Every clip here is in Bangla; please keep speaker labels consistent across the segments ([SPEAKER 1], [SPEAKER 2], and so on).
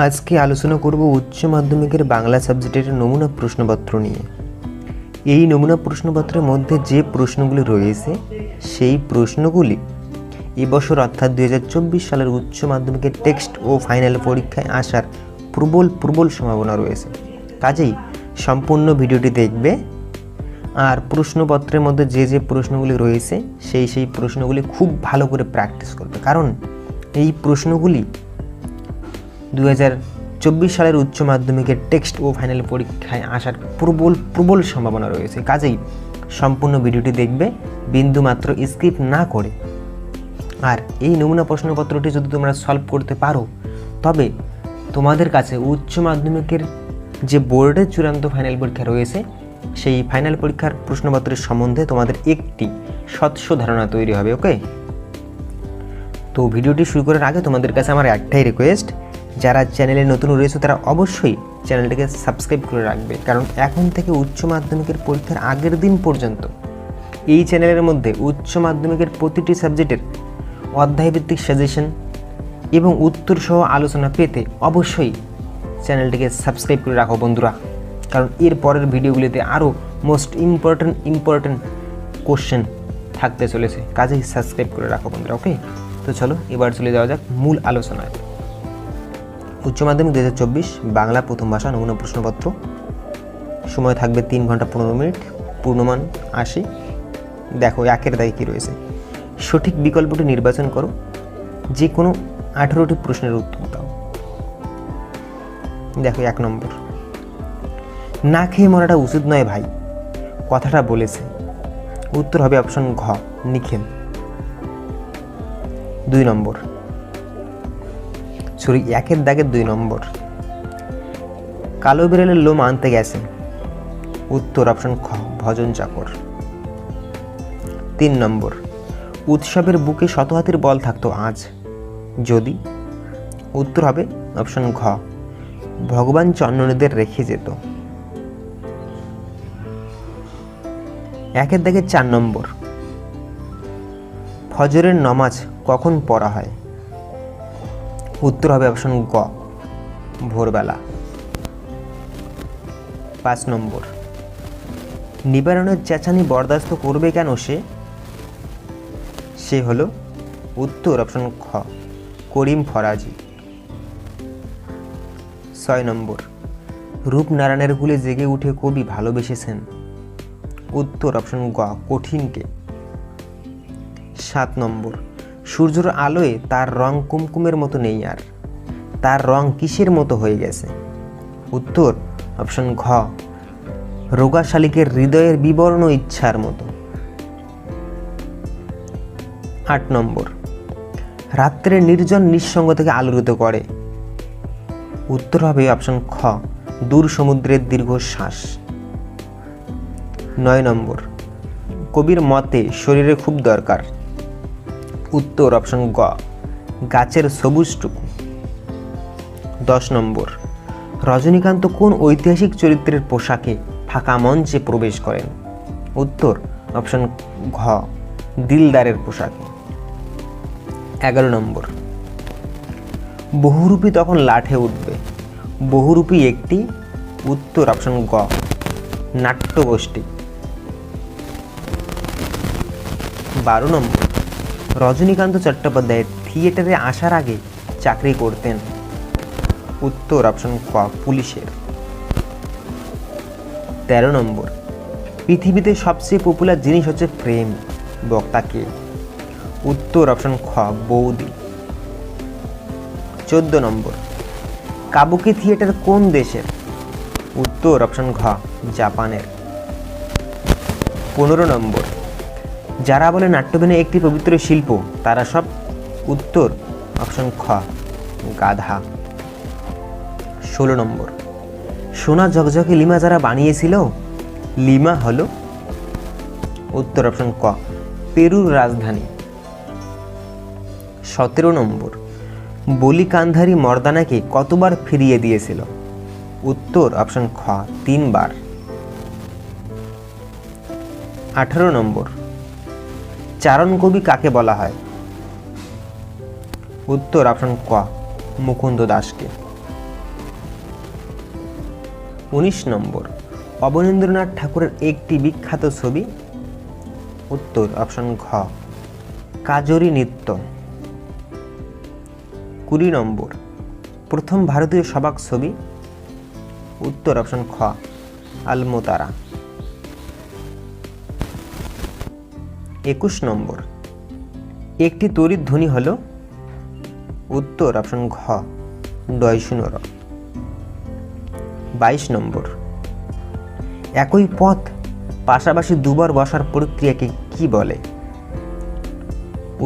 [SPEAKER 1] আজকে আলোচনা করব উচ্চ মাধ্যমিকের বাংলা সাবজেক্টের নমুনা প্রশ্নপত্র নিয়ে। এই নমুনা প্রশ্নপত্রের মধ্যে যে প্রশ্নগুলি রয়েছে সেই প্রশ্নগুলি এবছর অর্থাৎ 2024 সালের উচ্চ মাধ্যমিকের টেক্সট ও ফাইনাল পরীক্ষায় আসার প্রবল সম্ভাবনা রয়েছে। কাজেই সম্পূর্ণ ভিডিওটি দেখবে আর প্রশ্নপত্রের মধ্যে যে প্রশ্নগুলি রয়েছে সেই প্রশ্নগুলি খুব ভালো করে প্র্যাকটিস করবে, কারণ এই প্রশ্নগুলি 2024 সালের উচ্চ মাধ্যমিকের টেক্সট ও ফাইনাল পরীক্ষায় আসার প্রবল সম্ভাবনা রয়েছে। কাজেই সম্পূর্ণ ভিডিওটি দেখবে বিন্দুমাত্র স্কিপ না করে। আর এই নমুনা প্রশ্নপত্রটি যদি তোমরা সলভ করতে পারো তবে তোমাদের কাছে উচ্চ মাধ্যমিকের যে বোর্ডের চূড়ান্ত ফাইনাল পরীক্ষা রয়েছে সেই ফাইনাল পরীক্ষার প্রশ্নপত্রের সম্বন্ধে তোমাদের একটি স্বচ্ছ ধারণা তৈরি হবে। ওকে, তো ভিডিওটি শুরু করার আগে তোমাদের কাছে আমার একটাই রিকোয়েস্ট, যারা চ্যানেলে নতুন রয়েছে তারা অবশ্যই চ্যানেলটিকে সাবস্ক্রাইব করে রাখবে, কারণ এখন থেকে উচ্চ মাধ্যমিকের পরীক্ষার আগের দিন পর্যন্ত এই চ্যানেলের মধ্যে উচ্চ মাধ্যমিকের প্রতিটি সাবজেক্টের অধ্যায়ভিত্তিক সাজেশন এবং উত্তর সহ আলোচনা পেতে অবশ্যই চ্যানেলটিকে সাবস্ক্রাইব করে রাখো বন্ধুরা, কারণ এর পরের ভিডিওগুলিতে আরও মোস্ট ইম্পর্টেন্ট কোশ্চেন থাকতে চলেছে। কাজেই সাবস্ক্রাইব করে রাখো বন্ধুরা। ওকে, তো চলো এবার চলে যাওয়া যাক মূল আলোচনায়। উচ্চ মাধ্যমিক 2024 বাংলা প্রথম ভাষা নমুনা প্রশ্নপত্র, সময় থাকবে 3 ঘন্টা 15 মিনিট, পূর্ণমান 80। দেখো একের দাগে কী রয়েছে, সঠিক বিকল্পটি নির্বাচন করো, যে কোনো 18টি প্রশ্নের উত্তর দাও। দেখো 1 নম্বর, না খেয়ে মরাটা উচিত নয় ভাই, কথাটা বলেছে। উত্তর হবে অপশন ঘ, নিখিল। 2 নম্বর, সরি 1-এর দাগের 2 নম্বর, কালো বিড়ালের লোম আনতে গেছে। উত্তর অপশন খ, ভজন চাকর। 3 নম্বর, উৎসবের বুকে শত হাতির বল থাকতো আজ যদি। উত্তর হবে অপশন ঘ, ভগবান চন্ননীদের রেখে যেত। 1-এর দাগের 4 নম্বর, ফজরের নামাজ কখন পড়া হয়? উত্তর হবে অপশন গ, ভোরবেলা। 5 নম্বর, নিবারণের চেঁচানি বরদাস্ত করবে কেন সে হলো। উত্তর অপশন খ, করিম ফরাজি। 6 নম্বর, রূপনারায়ণের কুলে জেগে উঠে কবি ভালোবেসেছেন। উত্তর অপশন গ, কঠিনকে। 7 নম্বর, সূর্যের আলোয় তার রং কুমকুমের মতো নেই আর, তার রং কিসের মতো হয়ে গেছে? উত্তর অপশন ঘ, রোগা শালিকের হৃদয়ের বিবর্ণ ইচ্ছার মতো। 8 নম্বর, রাত্রে নির্জন নিঃসঙ্গ থেকে আলোড়িত করে। উত্তর হবে অপশন খ, দূর সমুদ্রের দীর্ঘশ্বাস। 9 নম্বর, কবির মতে শরীরে খুব দরকার। উত্তর অপশন গ, গাছের সবুজটুকু। 10 নম্বর, রজনীকান্ত কোন ঐতিহাসিক চরিত্রের পোশাকে ফাঁকা মঞ্চে প্রবেশ করেন? উত্তর অপশন ঘ, দিলদারের পোশাকে। 11 নম্বর, বহুরূপী তখন লাঠে উঠবে। বহুরূপী একটি। উত্তর অপশন গ, নাট্যগোষ্ঠী। 12 নম্বর, রজনীকান্ত চট্টোপাধ্যায় থিয়েটারে আসার আগে চাকরি করতেন। উত্তর অপশন ক, পুলিশের। 13 নম্বর, পৃথিবীতে সবচেয়ে পপুলার জিনিস হচ্ছে প্রেম, বক্তা কে? উত্তর অপশন খ, বৌদি। 14 নম্বর, কাবুকি থিয়েটার কোন দেশের? উত্তর অপশন ঘ, জাপানের। 15 নম্বর, যারা বলে নাট্যবিনয় একটি পবিত্র শিল্প তারা সব। উত্তর অপশন খ, গাধা। 16 নম্বর, সোনা ঝকঝকে লিমা যারা বানিয়েছিল, লিমা হলো। উত্তর অপশন ক, পেরুর রাজধানী। 17 নম্বর, বলি কান্ধারী মর্দানাকে কতবার ফিরিয়ে দিয়েছিল? উত্তর অপশন খ, 3 বার। 18 নম্বর, চারণ কবি কাকে বলা হয়? উত্তর অপশন ক, মুকুন্দ দাসকে। 19 নম্বর, অবনীন্দ্রনাথ ঠাকুরের একটি বিখ্যাত ছবি। উত্তর অপশন ঘ, কাজরি নৃত্য। 20 নম্বর, প্রথম ভারতীয় সবাক ছবি। উত্তর অপশন খ, আলমোতারা। 21 নম্বর, একটি তড়িৎ ধ্বনি হল। উত্তর অপশন ঘ, ডয়শুনর। 22 নম্বর, একই পথ পাশাপাশি দুবার বসার প্রক্রিয়াকে কি বলে?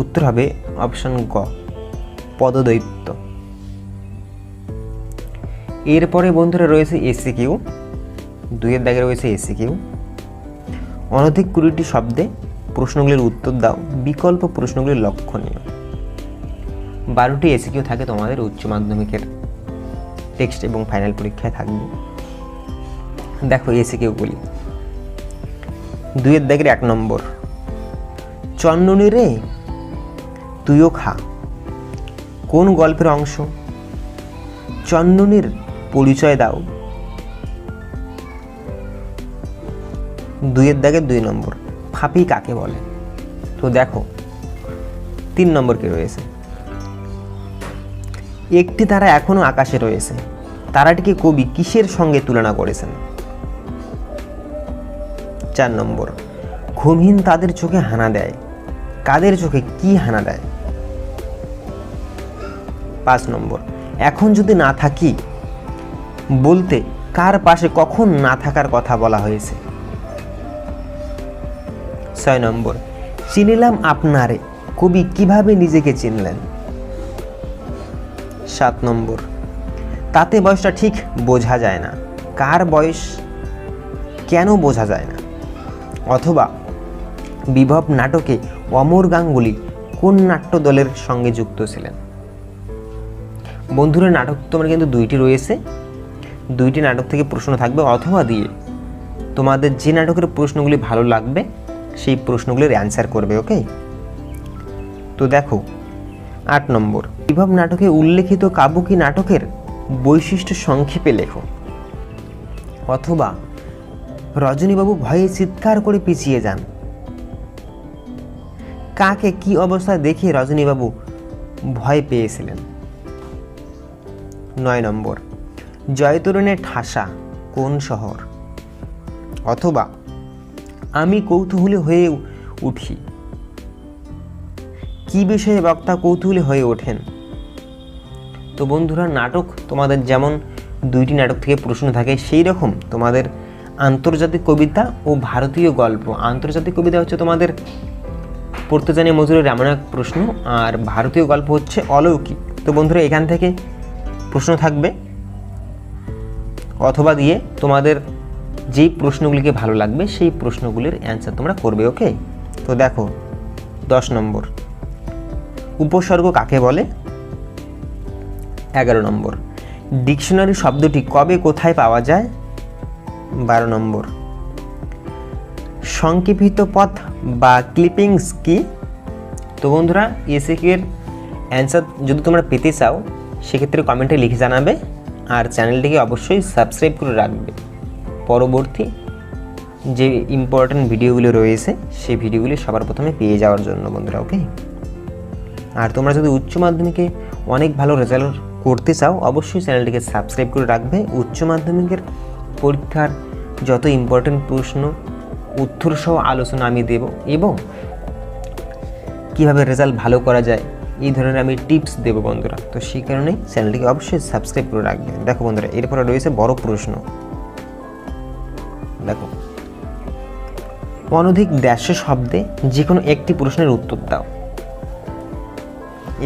[SPEAKER 1] উত্তর হবে অপশন গ, পদদৈত্য। এরপরে বন্ধুরা রয়েছে এসিকিউ, 2-এর দাগে রয়েছে এসিকিউ। অনধিক 20টি শব্দে প্রশ্নগুলির উত্তর দাও, বিকল্প প্রশ্নগুলির লক্ষণীয়। 12টি এসিকিউ থাকে তোমাদের উচ্চ মাধ্যমিকের টেক্সট এবং ফাইনাল পরীক্ষায় থাকবে। দেখো এসিকিউগুলি। 2-এর দাগের 1 নম্বর, চন্ননী রে তুইও খা কোন গল্পের অংশ? চন্ননীর পরিচয় দাও। 2-এর দাগের 2 নম্বর, ফাঁপি কাকে বলে? তো দেখো 3 নম্বর কি রয়েছে, একটি তারা এখনো আকাশে রয়েছে, তারাটিকে কবি কিসের সঙ্গে তুলনা করেছেন? 4 নম্বর, ঘুমহীন তাদের চোখে হানা দেয়, কাদের চোখে কি হানা দেয়? 5 নম্বর, এখন যদি না থাকি বলতে কার পাশে কখন না থাকার কথা বলা হয়েছে? 6 নম্বর, চিনিলাম আপনারে কবি কিভাবে নিজেকে চিনলেন? 7 নম্বর, তাতে বয়সটা ঠিক বোঝা যায় না, কার বয়স কেন বোঝা যায় না? অথবা বিভব নাটকে অমর গাঙ্গুলি কোন নাট্য দলের সঙ্গে যুক্ত ছিলেন? বন্ধুরা নাটক তোমার কিন্তু 2টি রয়েছে, 2টি নাটক থেকে প্রশ্ন থাকবে অথবা দিয়ে তোমাদের যে নাটকের প্রশ্নগুলি ভালো লাগবে সেই প্রশ্নগুলির অ্যান্সার করবে। ওকে, তো দেখো 8 নম্বর, বিভব নাটকে উল্লেখিত কাব্যকি নাটকের বৈশিষ্ট্য সংক্ষেপে লেখো। অথবা রজনীবাবু ভয়ে চিৎকার করে পিছিয়ে যান, কাকে কি অবস্থায় দেখে রজনীবাবু ভয় পেয়েছিলেন? 9 নম্বর, জয়তরণের ঠাসা কোন শহর? অথবা আমি কৌতূহলী হয়ে উঠি, কি বিষয়ে বক্তা কৌতূহলী হয়ে ওঠেন? তো বন্ধুরা নাটক তোমাদের যেমন 2টি নাটক থেকে প্রশ্ন থাকে, সেই রকম তোমাদের আন্তর্জাতিক কবিতা ও ভারতীয় গল্প। আন্তর্জাতিক কবিতা হচ্ছে তোমাদের পড়তে জানি মজুরের এমন এক প্রশ্ন, আর ভারতীয় গল্প হচ্ছে অলৌকিক। তো বন্ধুরা এখান থেকে প্রশ্ন থাকবে অথবা দিয়ে তোমাদের যেই প্রশ্নগুলিকে ভালো লাগবে সেই প্রশ্নগুলির অ্যান্সার তোমরা করবে। ওকে, তো দেখো 10 নম্বর, উপসর্গ কাকে বলে? 11 নম্বর, ডিকশনারি শব্দটি কবে কোথায় পাওয়া যায়? 12 নম্বর, সংক্ষেপিত পথ বা ক্লিপিংস কি? তো বন্ধুরা এসিকিউ এর অ্যান্সার যদি তোমরা পেতে চাও সেক্ষেত্রে কমেন্টে লিখে জানাবে, আর চ্যানেলটিকে অবশ্যই সাবস্ক্রাইব করে রাখবে পরবর্তী যে ইম্পর্ট্যান্ট ভিডিওগুলি রয়েছে সেই ভিডিওগুলি সবার প্রথমে পেয়ে যাওয়ার জন্য বন্ধুরা। ওকে, আর তোমরা যদি উচ্চ মাধ্যমিকে অনেক ভালো রেজাল্ট করতে চাও অবশ্যই চ্যানেলটিকে সাবস্ক্রাইব করে রাখবে। উচ্চ মাধ্যমিকের পরীক্ষার যত ইম্পর্ট্যান্ট প্রশ্ন উত্তর সহ আলোচনা আমি দেব, এবং কিভাবে রেজাল্ট ভালো করা যায় এই ধরনের আমি টিপস দেব বন্ধুরা। তো সেই কারণেই চ্যানেলটিকে অবশ্যই সাবস্ক্রাইব করে রাখবে। দেখো বন্ধুরা এরপরে রয়েছে বড় প্রশ্ন। দেখো, অনধিক 150 শব্দে যে কোনো একটি প্রশ্নের উত্তর দাও।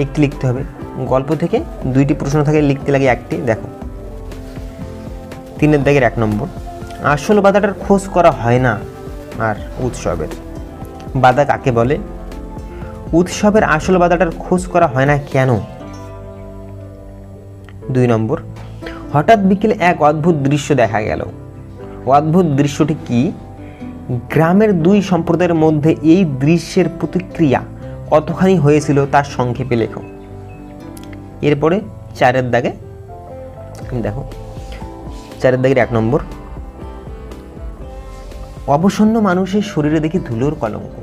[SPEAKER 1] একটি লিখতে হবে, গল্প থেকে 2টি প্রশ্ন থাকে, লিখতে লাগে একটি। দেখো 3-এর দাগের 1 নম্বর, আসল বাধাটার খোঁজ করা হয় না আর উৎসবের। বাধা কাকে বলে? উৎসবের আসল বাধাটার খোঁজ করা হয় না কেন? 2 নম্বর, হঠাৎ বিকেলে এক অদ্ভুত দৃশ্য দেখা গেল, অদ্ভুত দৃশ্যটি কি? গ্রামের 2 সম্প্রদায়ের মধ্যে এই দৃশ্যের প্রতিক্রিয়া কতখানি হয়েছিল তার সংক্ষেপে লেখো। এরপরে 4-এর দাগে দেখো, 4-এর দাগের 1 নম্বর, অবসন্ন মানুষের শরীরে দেখি ধুলোর কলঙ্ক।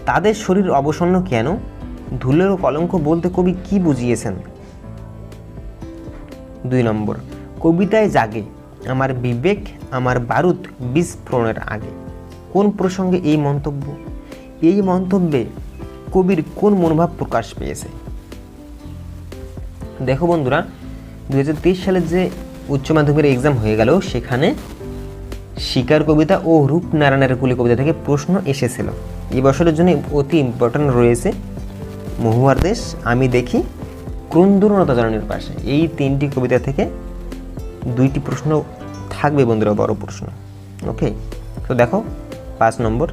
[SPEAKER 1] তাদের শরীর অবসন্ন কেন? ধুলোর কলঙ্ক বলতে কবি কি বুঝিয়েছেন? 2 নম্বর, কবিতায় জাগে আমার বিবেক আমার বারুদ বিস্ফোরণের আগে। কোন প্রসঙ্গে এই মন্তব্য? এই মন্তব্যে কবির কোন মনোভাব প্রকাশ পেয়েছে? দেখো বন্ধুরা, 2023 সালে যে উচ্চ মাধ্যমিকের এক্সাম হয়ে গেল, সেখানে শিকার কবিতা ও রূপনারায়ণের কুলি কবিতা থেকে প্রশ্ন এসেছিল। এই বছরের জন্য অতি ইম্পর্টেন্ট রয়েছে মহুয়ার দেশ, আমি দেখি, ক্রন্দনলতা জননীর পাশে। এই 3টি কবিতা থেকে 2টি প্রশ্ন থাকবে বন্ধুরা, বড় প্রশ্ন। ওকে, তো দেখো 5 নম্বর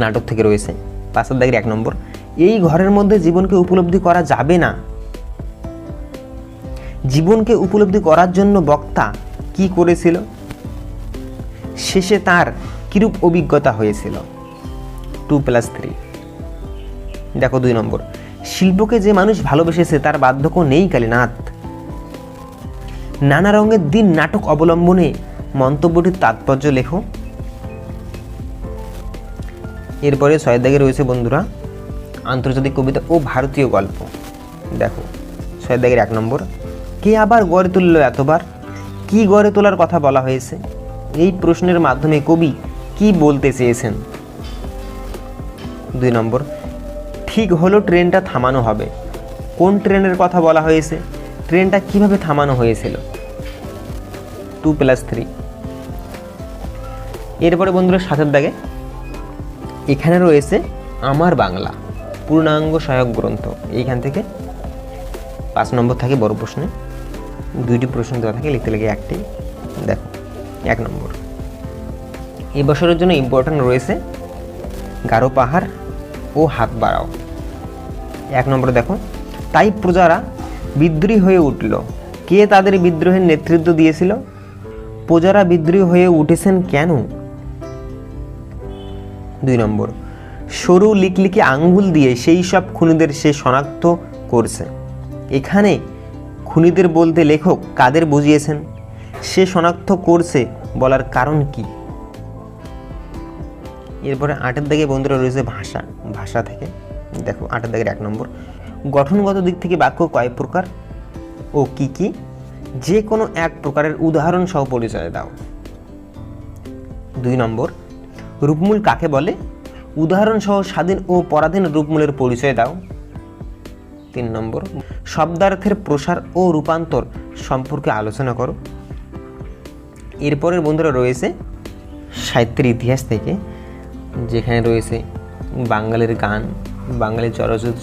[SPEAKER 1] নাটক থেকে রয়েছে 5 দাগের 1 নম্বর, এই ঘরের মধ্যে জীবনকে উপলব্ধি করা যাবে না। জীবনকে উপলব্ধি করার জন্য বক্তা কি করেছিল? শেষে তার কিরূপ অভিজ্ঞতা হয়েছিল? 2+3। দেখো 2 নম্বর, শিল্পকে যে মানুষ ভালোবেসেছে তার বার্ধক্য নেই কালীনাথ। নানা রঙের দিন নাটক অবলম্বনে মন্তব্যটির তাৎপর্য লেখো। এরপরে 6 দাগে রয়েছে বন্ধুরা আন্তর্জাতিক কবিতা ও ভারতীয় গল্প। দেখো 6 দাগের 1 নম্বর, কে আবার গড়ে তুলল এতবার? কি গড়ে তোলার কথা বলা হয়েছে? এই প্রশ্নের মাধ্যমে কবি কি বলতে চেয়েছেন? 2 নম্বর, ঠিক হলো ট্রেনটা থামানো হবে। কোন ট্রেনের কথা বলা হয়েছে? ট্রেনটা কিভাবে থামানো হয়েছিল? 2+3। এরপরে বন্ধুরা 7 দাগে এখানে রয়েছে আমার বাংলা পূর্ণাঙ্গ সহায়ক গ্রন্থ। এইখান থেকে 5 নম্বর থাকে বড় প্রশ্নে, 2টি প্রশ্ন দেওয়া থাকে, লিখতে লাগে 1টি। দেখো 1 নম্বর, এই বছরের জন্য ইম্পর্টেন্ট রয়েছে গারো পাহাড় ও হাত বাড়াও। 1 নম্বর দেখো, তাই প্রজারা বিদ্রোহী হয়ে উঠল। কে তাদের বিদ্রোহের নেতৃত্ব দিয়েছিল? প্রজারা বিদ্রোহী হয়ে উঠেছেন কেন? 2 নম্বর, সরু লিকলিকে আঙ্গুল দিয়ে সেই সব খুনিদের সে শনাক্ত করছে। এখানে খুনিদের বলতে লেখক কাদের বুঝিয়েছেন? সে শনাক্ত করছে বলার কারণ কি? এরপরে 8 দাগে বন্ধুরা রয়েছে ভাষা। ভাষা থেকে দেখো 8 দাগের 1 নম্বর, গঠনগত দিক থেকে বাক্য কয় প্রকার ও কি কি? যে কোনো এক প্রকারের উদাহরণ সহ পরিচয় দাও। 2 নম্বর, রূপমূল কাকে বলে? উদাহরণ সহ স্বাধীন ও পরাধীন রূপমূলের পরিচয় দাও। 3 নম্বর, শব্দার্থের প্রসার ও রূপান্তর সম্পর্কে আলোচনা করো। এরপরের বন্ধুরা রয়েছে সাহিত্যের ইতিহাস থেকে, যেখানে রয়েছে বাঙালির গান, বাঙালির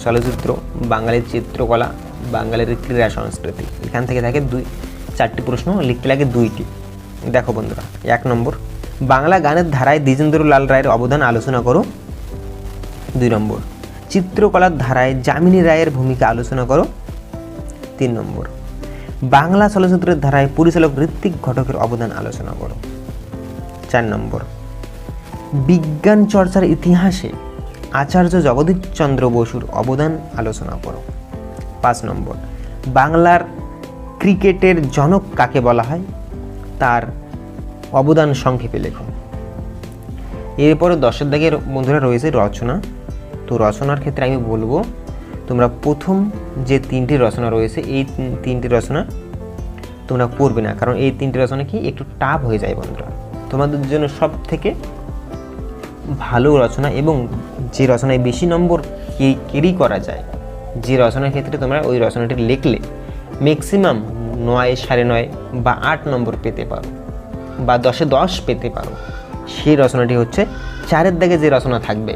[SPEAKER 1] চলচ্চিত্র, বাঙালির চিত্রকলা, বাঙালির ক্রীড়া সংস্কৃতি। এখান থেকে থাকে 4টি প্রশ্ন, লিখতে লাগে 2টি। দেখো বন্ধুরা 1 নম্বর, বাংলা গানের ধারায় দ্বিজেন্দ্রলাল রায়ের অবদান আলোচনা করো। 2 নম্বর, চিত্রকলার ধারায় যামিনী রায়ের ভূমিকা আলোচনা করো। 3 নম্বর, বাংলা চলচ্চিত্রের ধারায় পরিচালক ঋত্বিক ঘটকের অবদান আলোচনা করো। 4 নম্বর, বিজ্ঞান চর্চার ইতিহাসে আচার্য জগদীশচন্দ্র বসুর অবদান আলোচনা করো। 5 নম্বর, বাংলার ক্রিকেটের জনক কাকে বলা হয়? তার অবদান সংক্ষেপে লেখো। এরপরে 10 দাগের বন্ধুরা রয়েছে রচনা। তো রচনার ক্ষেত্রে আমি বলবো তোমরা প্রথম যে 3টি রচনা রয়েছে, এই 3টি রচনা তোমরা পড়বে না, কারণ এই 3টি রচনা কি একটু টাফ হয়ে যায় বন্ধুরা। তোমাদের জন্য সব থেকে ভালো রচনা এবং যে রচনায় বেশি নম্বর ক্যারি করা যায়, যে রচনার ক্ষেত্রে তোমরা ওই রচনাটি লিখলে ম্যাক্সিমাম 9, 9.5 বা 8 নম্বর পেতে পারো, বা 10-এ 10 পেতে পারো, সেই রচনাটি হচ্ছে 4 দাগে যে রচনা থাকবে,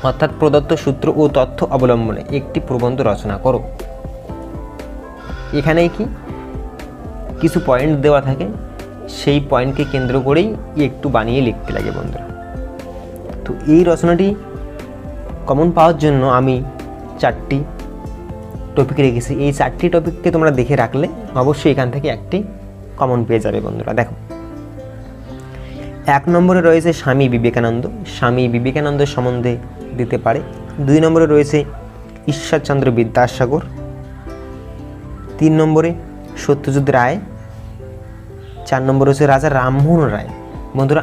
[SPEAKER 1] অর্থাৎ প্রদত্ত সূত্র ও তথ্য অবলম্বনে একটি প্রবন্ধ রচনা করো। এখানে কি কিছু পয়েন্ট দেওয়া থাকে, সেই পয়েন্টকে কেন্দ্র করেই একটু বানিয়ে লিখতে লাগে বন্ধুরা। তো এই রচনাটি কমন পাওয়ার জন্য আমি 4টি টপিক রেখেছি। এই 4টি টপিককে তোমরা দেখে রাখলে অবশ্যই এখান থেকে একটি কমন পেয়ে যাবে বন্ধুরা। দেখো 1 নম্বরে রয়েছে স্বামী বিবেকানন্দ। স্বামী বিবেকানন্দ সম্বন্ধে দিতে পারে। 2 নম্বরে রয়েছে ঈশ্বরচন্দ্র বিদ্যাসাগর। 3 নম্বরে সত্যজিৎ রায়। 4 নম্বরে রয়েছে রাজা রামমোহন রায়। বন্ধুরা